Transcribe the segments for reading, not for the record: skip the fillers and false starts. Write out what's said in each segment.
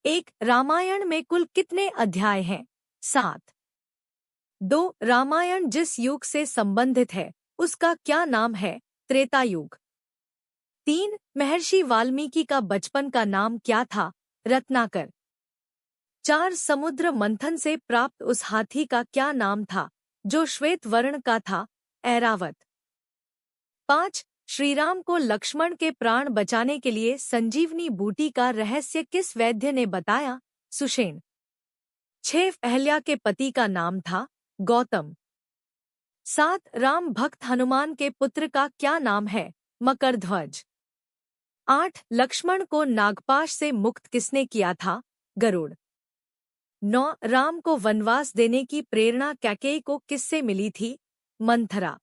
एक रामायण में कुल कितने अध्याय हैं? 7। 2 रामायण जिस युग से संबंधित है उसका क्या नाम है? त्रेता युग। 3 महर्षि वाल्मीकि का बचपन का नाम क्या था? रत्नाकर। 4 समुद्र मंथन से प्राप्त उस हाथी का क्या नाम था जो श्वेत वर्ण का था? ऐरावत। 5 श्रीराम को लक्ष्मण के प्राण बचाने के लिए संजीवनी बूटी का रहस्य किस वैद्य ने बताया? सुषेण। 6 अहल्या के पति का नाम था? गौतम। 7 राम भक्त हनुमान के पुत्र का क्या नाम है? मकरध्वज। 8 लक्ष्मण को नागपाश से मुक्त किसने किया था? गरुड़। 9 राम को वनवास देने की प्रेरणा कैकेयी को किससे मिली थी? मंथरा।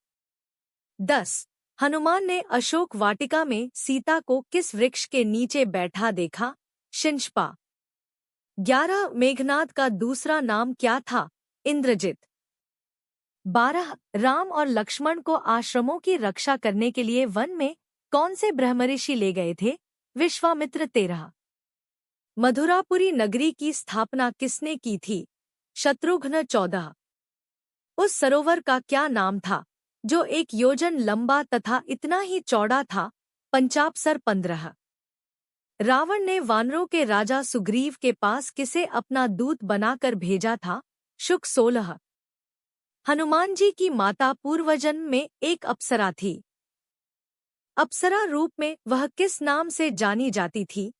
10 हनुमान ने अशोक वाटिका में सीता को किस वृक्ष के नीचे बैठा देखा? शिंशपा। 11 मेघनाद का दूसरा नाम क्या था? इंद्रजित। 12 राम और लक्ष्मण को आश्रमों की रक्षा करने के लिए वन में कौन से ब्रह्मऋषि ले गए थे? विश्वामित्र। 13 मधुरापुरी नगरी की स्थापना किसने की थी? शत्रुघ्न। 14 उस सरोवर का क्या नाम था जो 1 योजन लंबा तथा इतना ही चौड़ा था? पंचापसर। 15 रावण ने वानरों के राजा सुग्रीव के पास किसे अपना दूत बनाकर भेजा था? शुक। 16 हनुमान जी की माता पूर्वजन्म में एक अप्सरा थी। अप्सरा रूप में वह किस नाम से जानी जाती थी?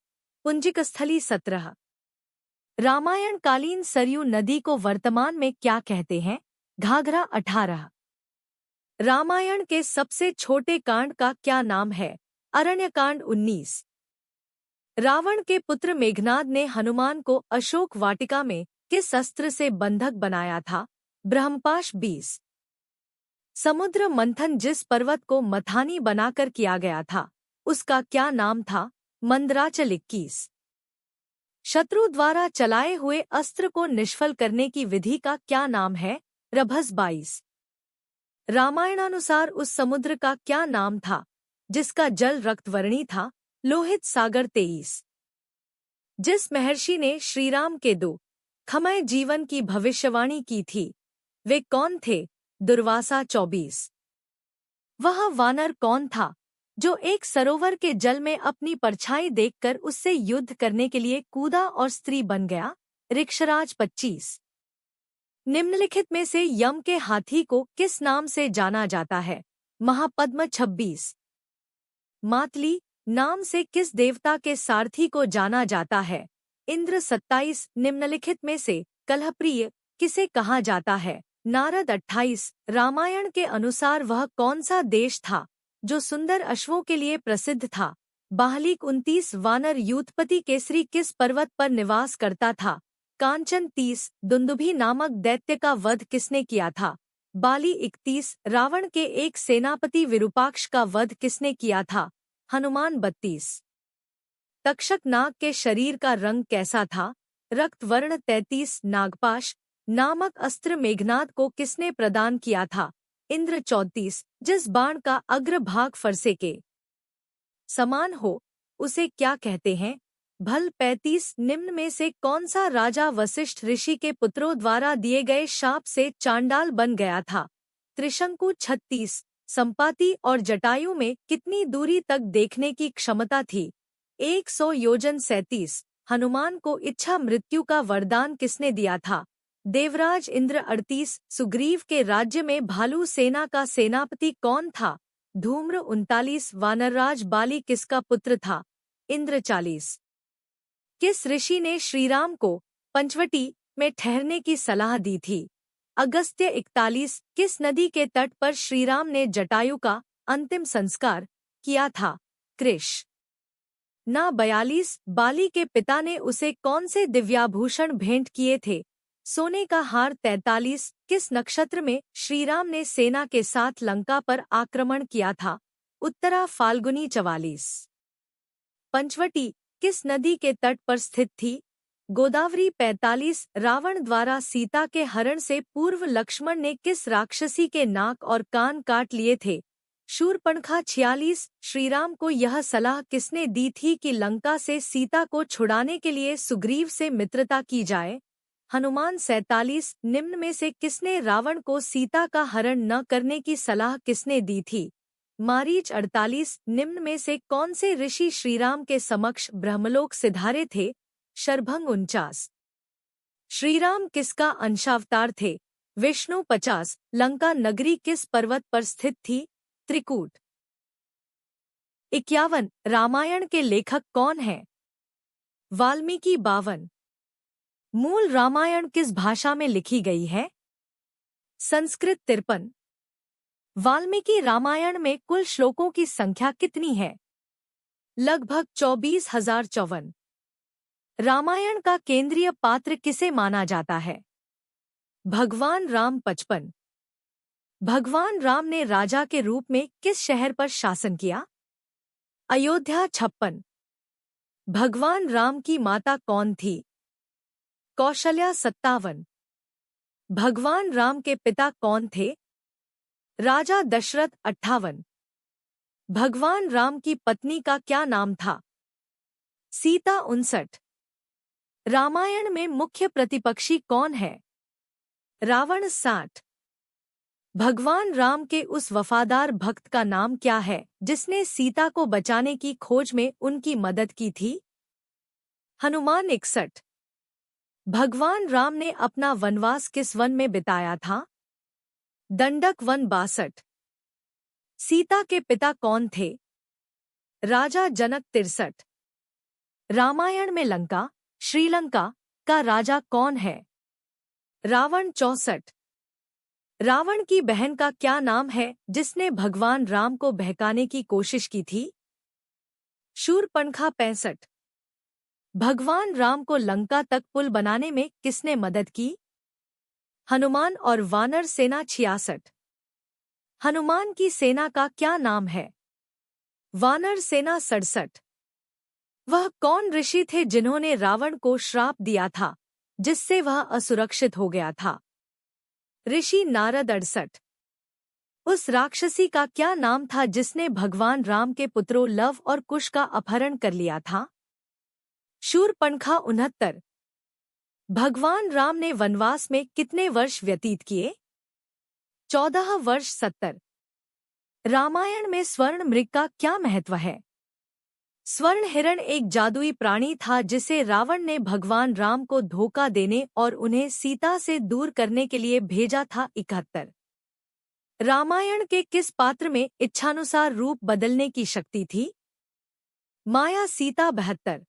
पुंजिकस्थली। 17 रामायण कालीन सरयू नदी को वर्तमान में क्या कहते हैं? घाघरा। 18 रामायण के सबसे छोटे कांड का क्या नाम है? अरण्यकांड। 19 रावण के पुत्र मेघनाद ने हनुमान को अशोक वाटिका में किस अस्त्र से बंधक बनाया था? ब्रह्मपाश। 20 समुद्र मंथन जिस पर्वत को मथानी बनाकर किया गया था उसका क्या नाम था? मंदराचल। 21 शत्रु द्वारा चलाए हुए अस्त्र को निष्फल करने की विधि का क्या नाम है? रभस। 22 रामायणानुसार उस समुद्र का क्या नाम था जिसका जल रक्तवर्णी था? लोहित सागर। 23 जिस महर्षि ने श्रीराम के 2 खमय जीवन की भविष्यवाणी की थी वे कौन थे? दुर्वासा। 24 वह वानर कौन था जो एक सरोवर के जल में अपनी परछाई देखकर उससे युद्ध करने के लिए कूदा और स्त्री बन गया? ऋक्षराज। 25 निम्नलिखित में से यम के हाथी को किस नाम से जाना जाता है? महापद्म। 26 मातली नाम से किस देवता के सारथी को जाना जाता है? इंद्र। 27 निम्नलिखित में से कलहप्रिय किसे कहा जाता है? नारद। 28 रामायण के अनुसार वह कौन सा देश था जो सुंदर अश्वों के लिए प्रसिद्ध था? बाहलिक। 29 वानर यूथपति केसरी किस पर्वत पर निवास करता था? कांचन। 30 दुंदुभि नामक दैत्य का वध किसने किया था? बाली। 31 रावण के एक सेनापति विरूपाक्ष का वध किसने किया था? हनुमान। 32 तक्षक नाग के शरीर का रंग कैसा था? रक्तवर्ण। 33 नागपाश नामक अस्त्र मेघनाद को किसने प्रदान किया था? इंद्र। 34 जिस बाण का अग्रभाग फरसे के समान हो उसे क्या कहते हैं? भल। 35 निम्न में से कौन सा राजा वशिष्ठ ऋषि के पुत्रों द्वारा दिए गए शाप से चांडाल बन गया था? त्रिशंकु। 36 संपाति और जटायु में कितनी दूरी तक देखने की क्षमता थी? 100 योजन। 37 हनुमान को इच्छा मृत्यु का वरदान किसने दिया था? देवराज इंद्र। 38 सुग्रीव के राज्य में भालू सेना का सेनापति कौन था? धूम्र। 39 वानरराज बाली किसका पुत्र था? इंद्र। 40 किस ऋषि ने श्रीराम को पंचवटी में ठहरने की सलाह दी थी? अगस्त्य। 41 किस नदी के तट पर श्रीराम ने जटायु का अंतिम संस्कार किया था? कृष। 42 बाली के पिता ने उसे कौन से दिव्याभूषण भेंट किए थे? सोने का हार। 43 किस नक्षत्र में श्रीराम ने सेना के साथ लंका पर आक्रमण किया था? उत्तरा फाल्गुनी। 44 पंचवटी किस नदी के तट पर स्थित थी? गोदावरी। 45 रावण द्वारा सीता के हरण से पूर्व लक्ष्मण ने किस राक्षसी के नाक और कान काट लिए थे? शूरपणखा 46। श्रीराम को यह सलाह किसने दी थी कि लंका से सीता को छुड़ाने के लिए सुग्रीव से मित्रता की जाए? हनुमान 47। निम्न में से किसने रावण को सीता का हरण न करने की सलाह किसने दी थी? मारीच 48। निम्न में से कौन से ऋषि श्रीराम के समक्ष ब्रह्मलोक सिधारे थे? शरभंग 49। श्रीराम किसका अंशावतार थे? विष्णु 50। लंका नगरी किस पर्वत पर स्थित थी? त्रिकूट। 51। रामायण के लेखक कौन हैं? वाल्मीकि 52। मूल रामायण किस भाषा में लिखी गई है? संस्कृत 53। वाल्मीकि रामायण में कुल श्लोकों की संख्या कितनी है? लगभग 24,054। रामायण का केंद्रीय पात्र किसे माना जाता है? भगवान राम 55। भगवान राम ने राजा के रूप में किस शहर पर शासन किया? अयोध्या 56। भगवान राम की माता कौन थी? कौशल्या 57। भगवान राम के पिता कौन थे? राजा दशरथ 58। भगवान राम की पत्नी का क्या नाम था? सीता 59। रामायण में मुख्य प्रतिपक्षी कौन है? रावण 60। भगवान राम के उस वफादार भक्त का नाम क्या है जिसने सीता को बचाने की खोज में उनकी मदद की थी? हनुमान 61। भगवान राम ने अपना वनवास किस वन में बिताया था? दंडक वन 62। सीता के पिता कौन थे? राजा जनक 63। रामायण में लंका, श्रीलंका का राजा कौन है? रावण 64। रावण की बहन का क्या नाम है जिसने भगवान राम को बहकाने की कोशिश की थी? शूरपणखा 65। भगवान राम को लंका तक पुल बनाने में किसने मदद की? हनुमान और वानर सेना 66। हनुमान की सेना का क्या नाम है? वानर सेना 67। वह कौन ऋषि थे जिन्होंने रावण को श्राप दिया था जिससे वह असुरक्षित हो गया था? ऋषि नारद 68। उस राक्षसी का क्या नाम था जिसने भगवान राम के पुत्रों लव और कुश का अपहरण कर लिया था? शूरपणखा 69। भगवान राम ने वनवास में कितने वर्ष व्यतीत किए? 14 वर्ष 70। रामायण में स्वर्ण मृग का क्या महत्व है? स्वर्ण हिरण एक जादुई प्राणी था जिसे रावण ने भगवान राम को धोखा देने और उन्हें सीता से दूर करने के लिए भेजा था। 71। रामायण के किस पात्र में इच्छानुसार रूप बदलने की शक्ति थी? माया सीता 72।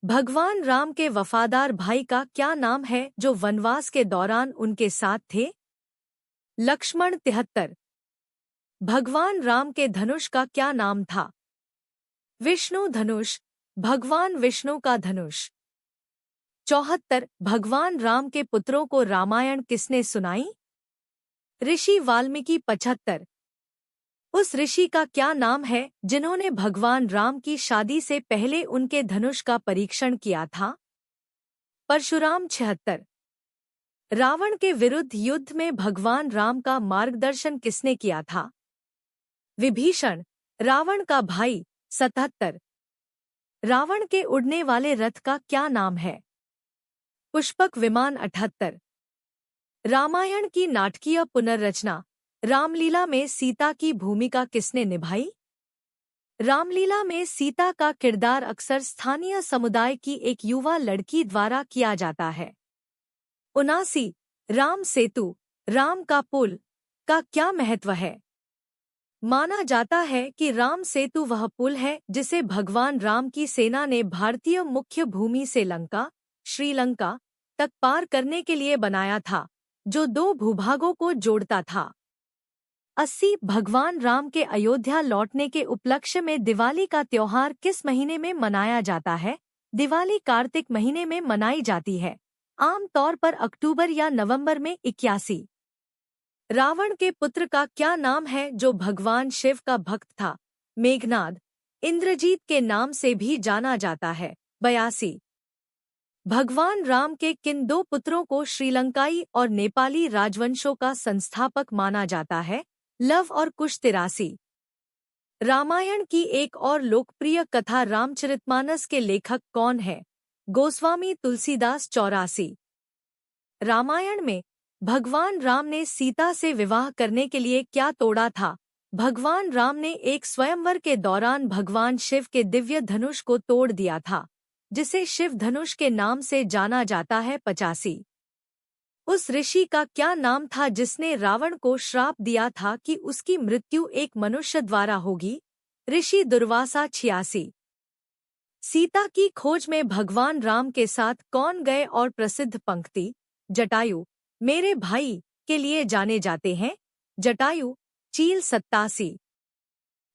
भगवान राम के वफादार भाई का क्या नाम है जो वनवास के दौरान उनके साथ थे? लक्ष्मण 73। भगवान राम के धनुष का क्या नाम था? विष्णु धनुष। भगवान विष्णु का धनुष। 74। भगवान राम के पुत्रों को रामायण किसने सुनाई? ऋषि वाल्मीकि 75। उस ऋषि का क्या नाम है जिन्होंने भगवान राम की शादी से पहले उनके धनुष का परीक्षण किया था? परशुराम 76। रावण के विरुद्ध युद्ध में भगवान राम का मार्गदर्शन किसने किया था? विभीषण। रावण का भाई 77। रावण के उड़ने वाले रथ का क्या नाम है? पुष्पक विमान 78। रामायण की नाटकीय पुनर्रचना रामलीला में सीता की भूमिका किसने निभाई? रामलीला में सीता का किरदार अक्सर स्थानीय समुदाय की एक युवा लड़की द्वारा किया जाता है। 79। राम सेतु, राम का पुल का क्या महत्व है? माना जाता है कि राम सेतु वह पुल है जिसे भगवान राम की सेना ने भारतीय मुख्य भूमि से लंका, श्रीलंका तक पार करने के लिए बनाया था, जो दो भूभागों को जोड़ता था। 80। भगवान राम के अयोध्या लौटने के उपलक्ष्य में दिवाली का त्योहार किस महीने में मनाया जाता है? दिवाली कार्तिक महीने में मनाई जाती है, आम तौर पर अक्टूबर या नवंबर में। 81। रावण के पुत्र का क्या नाम है जो भगवान शिव का भक्त था? मेघनाद। इंद्रजीत के नाम से भी जाना जाता है। 82। भगवान राम के किन दो पुत्रों को श्रीलंकाई और नेपाली राजवंशों का संस्थापक माना जाता है? लव और कुश 83। रामायण की एक और लोकप्रिय कथा रामचरितमानस के लेखक कौन है? गोस्वामी तुलसीदास 84। रामायण में भगवान राम ने सीता से विवाह करने के लिए क्या तोड़ा था? भगवान राम ने एक स्वयंवर के दौरान भगवान शिव के दिव्य धनुष को तोड़ दिया था, जिसे शिव धनुष के नाम से जाना जाता है। 85। उस ऋषि का क्या नाम था जिसने रावण को श्राप दिया था कि उसकी मृत्यु एक मनुष्य द्वारा होगी? ऋषि दुर्वासा। 86। सीता की खोज में भगवान राम के साथ कौन गए और प्रसिद्ध पंक्ति जटायु मेरे भाई के लिए जाने जाते हैं? जटायु। चील। 87।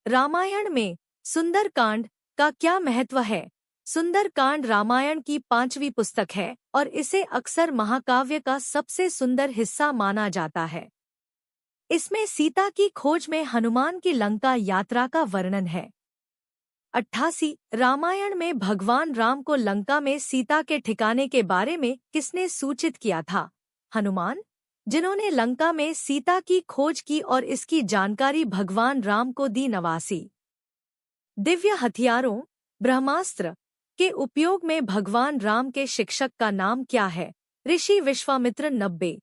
रामायण में सुंदरकांड का क्या महत्व है? सुंदरकांड रामायण की 5वीं पुस्तक है और इसे अक्सर महाकाव्य का सबसे सुंदर हिस्सा माना जाता है। इसमें सीता की खोज में हनुमान की लंका यात्रा का वर्णन है। 88। रामायण में भगवान राम को लंका में सीता के ठिकाने के बारे में किसने सूचित किया था? हनुमान, जिन्होंने लंका में सीता की खोज की और इसकी जानकारी भगवान राम को दी। 89। दिव्य हथियारों ब्रह्मास्त्र के उपयोग में भगवान राम के शिक्षक का नाम क्या है? ऋषि विश्वामित्र। 90।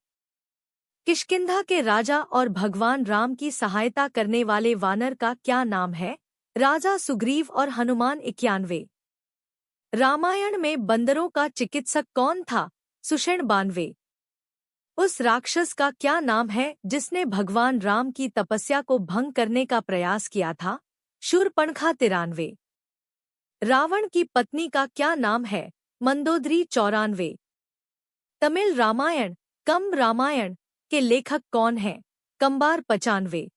किष्किंधा के राजा और भगवान राम की सहायता करने वाले वानर का क्या नाम है? राजा सुग्रीव और हनुमान। 91। रामायण में बंदरों का चिकित्सक कौन था? सुषेण। 92। उस राक्षस का क्या नाम है जिसने भगवान राम की तपस्या को भंग करने का प्रयास किया था? शूर्पणखा। 93। रावण की पत्नी का क्या नाम है? मंदोदरी। 94। तमिल रामायण कंब रामायण के लेखक कौन हैं? कंबार। 95।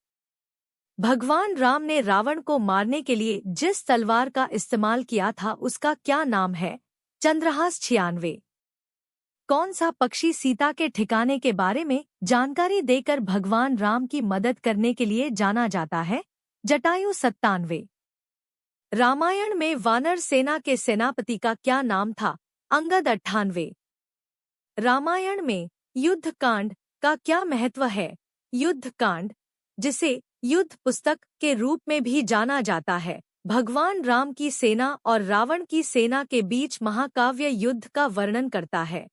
भगवान राम ने रावण को मारने के लिए जिस तलवार का इस्तेमाल किया था उसका क्या नाम है? चंद्रहास। 96। कौन सा पक्षी सीता के ठिकाने के बारे में जानकारी देकर भगवान राम की मदद करने के लिए जाना जाता है? जटायु। 97। रामायण में वानर सेना के सेनापति का क्या नाम था? अंगद। 98। रामायण में युद्ध कांड का क्या महत्व है? युद्ध कांड, जिसे युद्ध पुस्तक के रूप में भी जाना जाता है, भगवान राम की सेना और रावण की सेना के बीच महाकाव्य युद्ध का वर्णन करता है।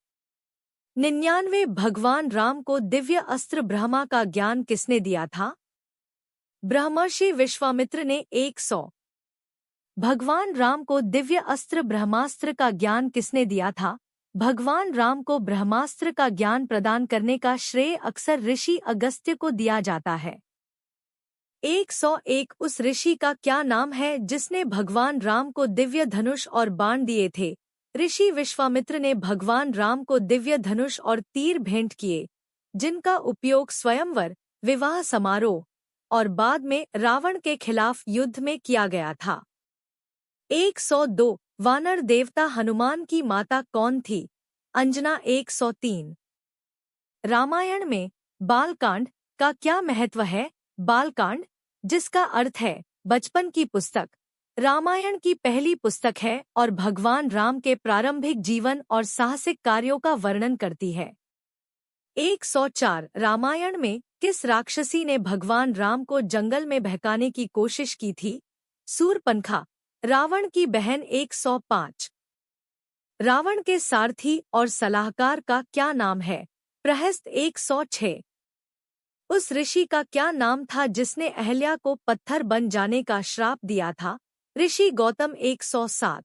99। भगवान राम को दिव्य अस्त्र ब्रह्मा का ज्ञान किसने दिया था? ब्रह्मर्षि विश्वामित्र ने। 100। भगवान राम को दिव्य अस्त्र ब्रह्मास्त्र का ज्ञान किसने दिया था? भगवान राम को ब्रह्मास्त्र का ज्ञान प्रदान करने का श्रेय अक्सर ऋषि अगस्त्य को दिया जाता है। 101। उस ऋषि का क्या नाम है जिसने भगवान राम को दिव्य धनुष और बाण दिए थे? ऋषि विश्वामित्र ने भगवान राम को दिव्य धनुष और तीर भेंट किए, जिनका उपयोग स्वयंवर, विवाह समारोह और बाद में रावण के खिलाफ युद्ध में किया गया था। 102। वानर देवता हनुमान की माता कौन थी? अंजना। 103। रामायण में बालकांड का क्या महत्व है? बालकांड, जिसका अर्थ है बचपन की पुस्तक, रामायण की पहली पुस्तक है और भगवान राम के प्रारंभिक जीवन और साहसिक कार्यों का वर्णन करती है। 104। रामायण में किस राक्षसी ने भगवान राम को जंगल में बहकाने की कोशिश की थी? शूर्पणखा, रावण की बहन। 105। रावण के सारथी और सलाहकार का क्या नाम है? प्रहस्त। 106। उस ऋषि का क्या नाम था जिसने अहल्या को पत्थर बन जाने का श्राप दिया था? ऋषि गौतम। 107।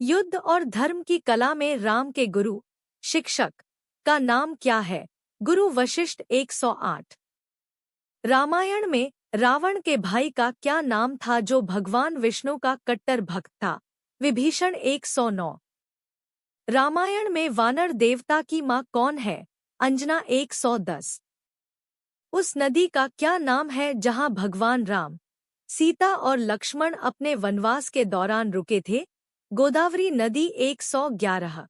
युद्ध और धर्म की कला में राम के गुरु, शिक्षक का नाम क्या है? गुरु वशिष्ठ। 108। रामायण में रावण के भाई का क्या नाम था जो भगवान विष्णु का कट्टर भक्त था? विभीषण। 109। रामायण में वानर देवता की मां कौन है? अंजना। 110। उस नदी का क्या नाम है जहां भगवान राम, सीता और लक्ष्मण अपने वनवास के दौरान रुके थे? गोदावरी नदी। 111।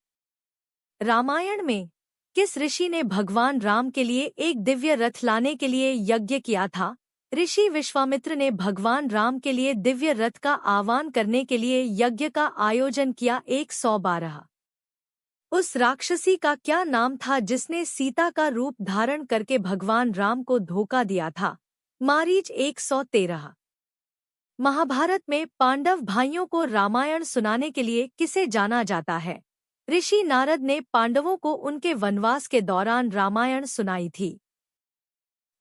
रामायण में किस ऋषि ने भगवान राम के लिए एक दिव्य रथ लाने के लिए यज्ञ किया था? ऋषि विश्वामित्र ने भगवान राम के लिए दिव्य रथ का आह्वान करने के लिए यज्ञ का आयोजन किया। 112। उस राक्षसी का क्या नाम था जिसने सीता का रूप धारण करके भगवान राम को धोखा दिया था? मारीच 113। महाभारत में पांडव भाइयों को रामायण सुनाने के लिए किसे जाना जाता है? ऋषि नारद ने पांडवों को उनके वनवास के दौरान रामायण सुनाई थी।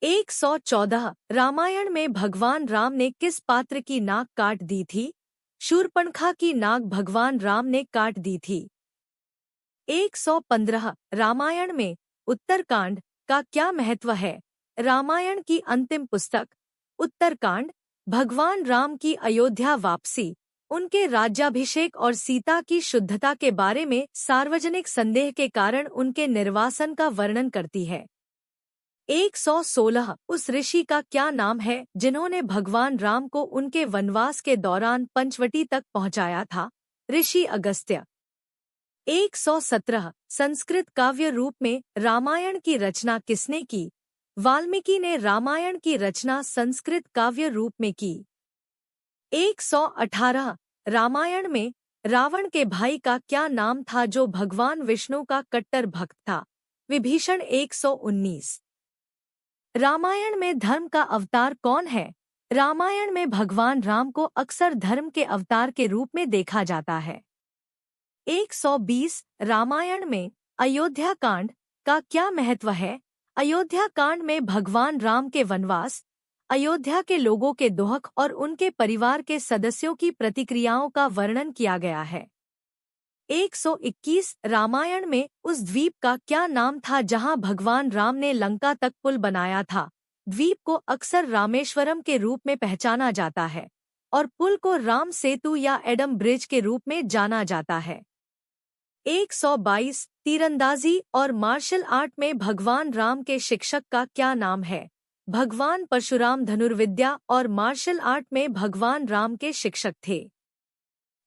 114। रामायण में भगवान राम ने किस पात्र की नाक काट दी थी? शूर्पणखा की नाक भगवान राम ने काट दी थी। 115। रामायण में उत्तरकांड का क्या महत्व है? रामायण की अंतिम पुस्तक उत्तरकांड भगवान राम की अयोध्या वापसी, उनके राज्याभिषेक और सीता की शुद्धता के बारे में सार्वजनिक संदेह के कारण उनके निर्वासन का वर्णन करती है। 116। उस ऋषि का क्या नाम है जिन्होंने भगवान राम को उनके वनवास के दौरान पंचवटी तक पहुंचाया था? ऋषि अगस्त्य। 117। संस्कृत काव्य रूप में रामायण की रचना किसने की? वाल्मीकि ने रामायण की रचना संस्कृत काव्य रूप में की। 118। रामायण में रावण के भाई का क्या नाम था जो भगवान विष्णु का कट्टर भक्त था? विभीषण। 119। रामायण में धर्म का अवतार कौन है? रामायण में भगवान राम को अक्सर धर्म के अवतार के रूप में देखा जाता है। 120। रामायण में अयोध्या कांड का क्या महत्व है? अयोध्या कांड में भगवान राम के वनवास, अयोध्या के लोगों के दुख और उनके परिवार के सदस्यों की प्रतिक्रियाओं का वर्णन किया गया है। 121। रामायण में उस द्वीप का क्या नाम था जहां भगवान राम ने लंका तक पुल बनाया था? द्वीप को अक्सर रामेश्वरम के रूप में पहचाना जाता है और पुल को राम सेतु या एडम ब्रिज के रूप में जाना जाता है। 122। तीरंदाजी और मार्शल आर्ट में भगवान राम के शिक्षक का क्या नाम है? भगवान परशुराम धनुर्विद्या और मार्शल आर्ट में भगवान राम के शिक्षक थे।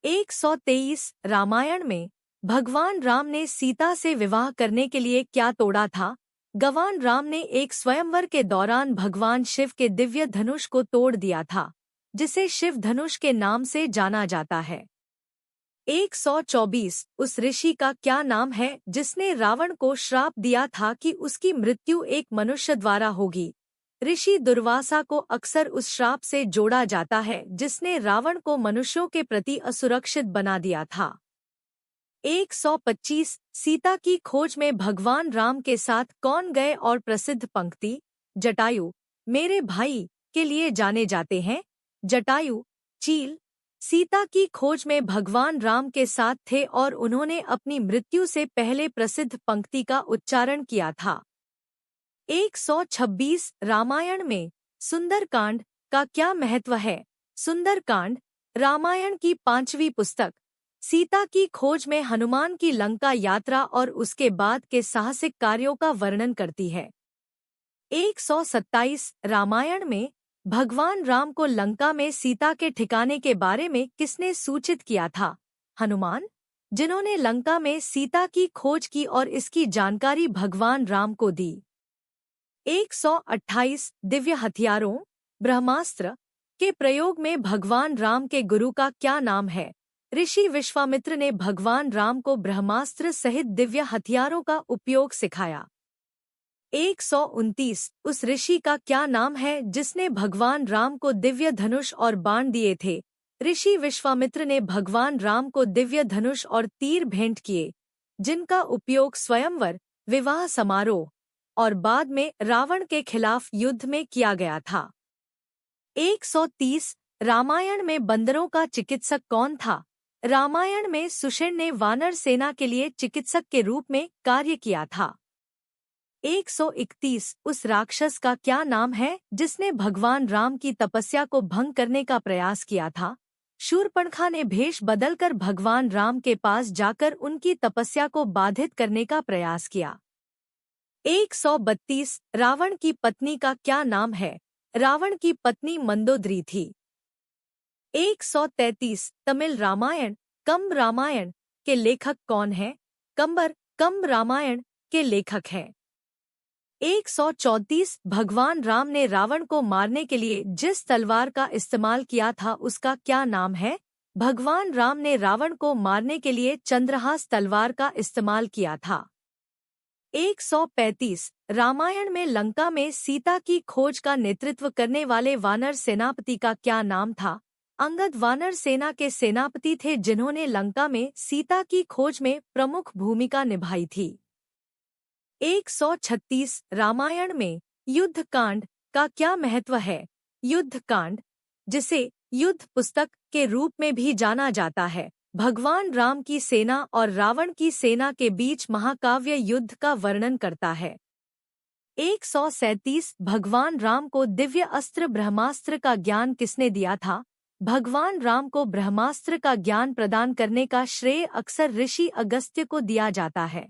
123। रामायण में भगवान राम ने सीता से विवाह करने के लिए क्या तोड़ा था? भगवान राम ने एक स्वयंवर के दौरान भगवान शिव के दिव्य धनुष को तोड़ दिया था, जिसे शिव धनुष के नाम से जाना जाता है। 124। उस ऋषि का क्या नाम है जिसने रावण को श्राप दिया था कि उसकी मृत्यु एक मनुष्य द्वारा होगी? ऋषि दुर्वासा को अक्सर उस श्राप से जोड़ा जाता है जिसने रावण को मनुष्यों के प्रति असुरक्षित बना दिया था। 125। सीता की खोज में भगवान राम के साथ कौन गए और प्रसिद्ध पंक्ति जटायु मेरे भाई के लिए जाने जाते हैं? जटायु चील सीता की खोज में भगवान राम के साथ थे और उन्होंने अपनी मृत्यु से पहले प्रसिद्ध पंक्ति का उच्चारण किया था। 126। रामायण में सुंदरकांड का क्या महत्व है? सुंदरकांड रामायण की 5वीं पुस्तक सीता की खोज में हनुमान की लंका यात्रा और उसके बाद के साहसिक कार्यों का वर्णन करती है। 127। रामायण में भगवान राम को लंका में सीता के ठिकाने के बारे में किसने सूचित किया था? हनुमान, जिन्होंने लंका में सीता की खोज की और इसकी जानकारी भगवान राम को दी। 128। दिव्य हथियारों ब्रह्मास्त्र के प्रयोग में भगवान राम के गुरु का क्या नाम है? ऋषि विश्वामित्र ने भगवान राम को ब्रह्मास्त्र सहित दिव्य हथियारों का उपयोग सिखाया। 129। उस ऋषि का क्या नाम है जिसने भगवान राम को दिव्य धनुष और बाण दिए थे? ऋषि विश्वामित्र ने भगवान राम को दिव्य धनुष और तीर भेंट किए, जिनका उपयोग स्वयंवर, विवाह समारोह और बाद में रावण के खिलाफ युद्ध में किया गया था। 130। रामायण में बंदरों का चिकित्सक कौन था? रामायण में सुषेण ने वानर सेना के लिए चिकित्सक के रूप में कार्य किया था। 131। उस राक्षस का क्या नाम है जिसने भगवान राम की तपस्या को भंग करने का प्रयास किया था? शूर्पणखा ने भेष बदलकर भगवान राम के पास जाकर उनकी तपस्या को बाधित करने का प्रयास किया। 132। रावण की पत्नी का क्या नाम है? रावण की पत्नी मंदोदरी थी। 133। तमिल रामायण कंब रामायण के लेखक कौन है? कंबर कंब रामायण के लेखक हैं। 134। भगवान राम ने रावण को मारने के लिए जिस तलवार का इस्तेमाल किया था उसका क्या नाम है? भगवान राम ने रावण को मारने के लिए चंद्रहास तलवार का इस्तेमाल किया था। 135 रामायण में लंका में सीता की खोज का नेतृत्व करने वाले वानर सेनापति का क्या नाम था? अंगद वानर सेना के सेनापति थे जिन्होंने लंका में सीता की खोज में प्रमुख भूमिका निभाई थी। 136 रामायण में युद्ध कांड का क्या महत्व है? युद्ध कांड, जिसे युद्ध पुस्तक के रूप में भी जाना जाता है, भगवान राम की सेना और रावण की सेना के बीच महाकाव्य युद्ध का वर्णन करता है। 137 भगवान राम को दिव्य अस्त्र ब्रह्मास्त्र का ज्ञान किसने दिया था? भगवान राम को ब्रह्मास्त्र का ज्ञान प्रदान करने का श्रेय अक्सर ऋषि अगस्त्य को दिया जाता है।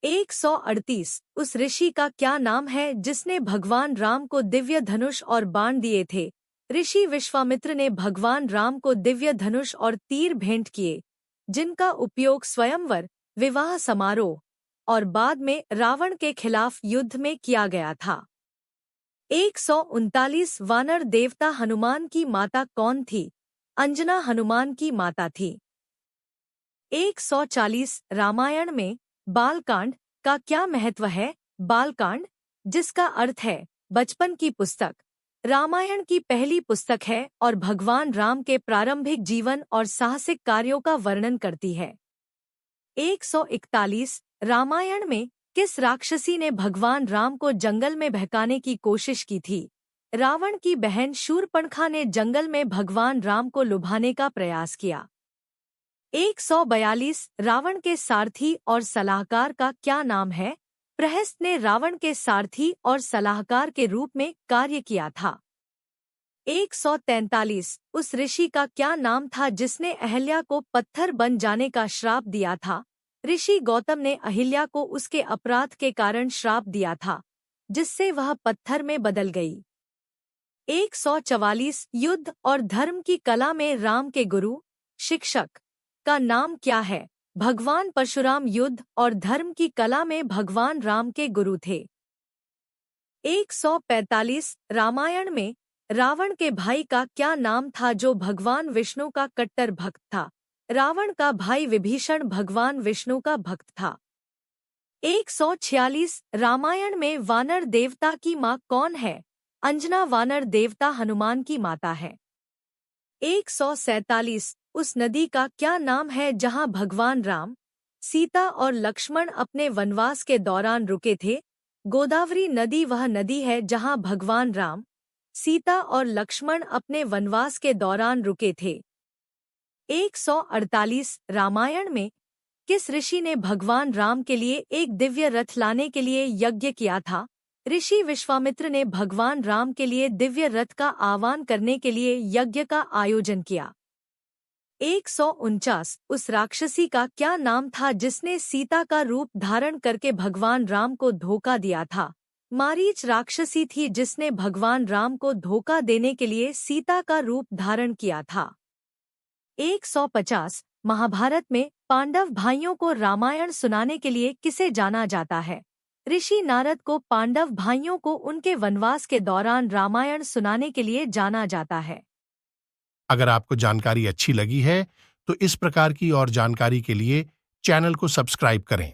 138 उस ऋषि का क्या नाम है जिसने भगवान राम को दिव्य धनुष और बाण दिए थे? ऋषि विश्वामित्र ने भगवान राम को दिव्य धनुष और तीर भेंट किए, जिनका उपयोग स्वयंवर, विवाह समारोह और बाद में रावण के खिलाफ युद्ध में किया गया था। 139 वानर देवता हनुमान की माता कौन थी? अंजना हनुमान की माता थी। 140 रामायण में बालकांड का क्या महत्व है? बालकांड, जिसका अर्थ है बचपन की पुस्तक, रामायण की पहली पुस्तक है और भगवान राम के प्रारंभिक जीवन और साहसिक कार्यों का वर्णन करती है। 141 रामायण में किस राक्षसी ने भगवान राम को जंगल में बहकाने की कोशिश की थी? रावण की बहन शूर्पणखा ने जंगल में भगवान राम को लुभाने का प्रयास किया। 142 रावण के सारथी और सलाहकार का क्या नाम है? प्रहस्त ने रावण के सारथी और सलाहकार के रूप में कार्य किया था। 143 उस ऋषि का क्या नाम था जिसने अहिल्या को पत्थर बन जाने का श्राप दिया था? ऋषि गौतम ने अहिल्या को उसके अपराध के कारण श्राप दिया था, जिससे वह पत्थर में बदल गई। 144 युद्ध और धर्म की कला में राम के गुरु, शिक्षक का नाम क्या है? भगवान परशुराम युद्ध और धर्म की कला में भगवान राम के गुरु थे। 145 रामायण में रावण के भाई का क्या नाम था जो भगवान विष्णु का कट्टर भक्त था? रावण का भाई विभीषण भगवान विष्णु का भक्त था। 146 रामायण में वानर देवता की माँ कौन है? अंजना वानर देवता हनुमान की माता है। 147 उस नदी का क्या नाम है जहाँ भगवान राम, सीता और लक्ष्मण अपने वनवास के दौरान रुके थे? गोदावरी नदी वह नदी है जहाँ भगवान राम, सीता और लक्ष्मण अपने वनवास के दौरान रुके थे। 148 रामायण में किस ऋषि ने भगवान राम के लिए एक दिव्य रथ लाने के लिए यज्ञ किया था? ऋषि विश्वामित्र ने भगवान राम के लिए दिव्य रथ का आह्वान करने के लिए यज्ञ का आयोजन किया। 149 उस राक्षसी का क्या नाम था जिसने सीता का रूप धारण करके भगवान राम को धोखा दिया था? मारीच राक्षसी थी जिसने भगवान राम को धोखा देने के लिए सीता का रूप धारण किया था। 150 महाभारत में पांडव भाइयों को रामायण सुनाने के लिए किसे जाना जाता है? ऋषि नारद को पांडव भाइयों को उनके वनवास के दौरान रामायण सुनाने के लिए जाना जाता है। अगर आपको जानकारी अच्छी लगी है तो इस प्रकार की और जानकारी के लिए चैनल को सब्सक्राइब करें।